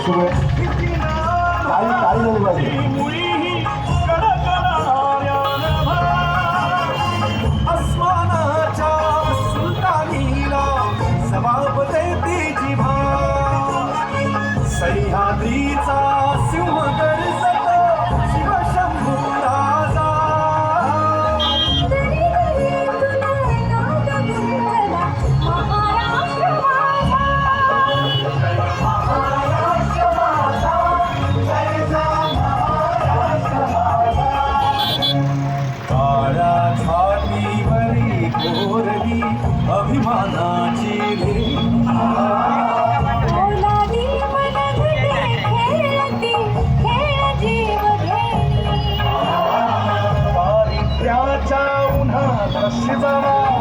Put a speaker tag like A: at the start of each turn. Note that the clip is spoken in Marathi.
A: काही झाली पाहिजे
B: अस्मानाच्या सुलतानीला जबाब देती जिभा सह्याद्रीचा सिंह गरजत शिवशंभू राजा काळ्या छातीवरी कोरली अभिमानाची पारित्र्याच्या उन्हात शिजवा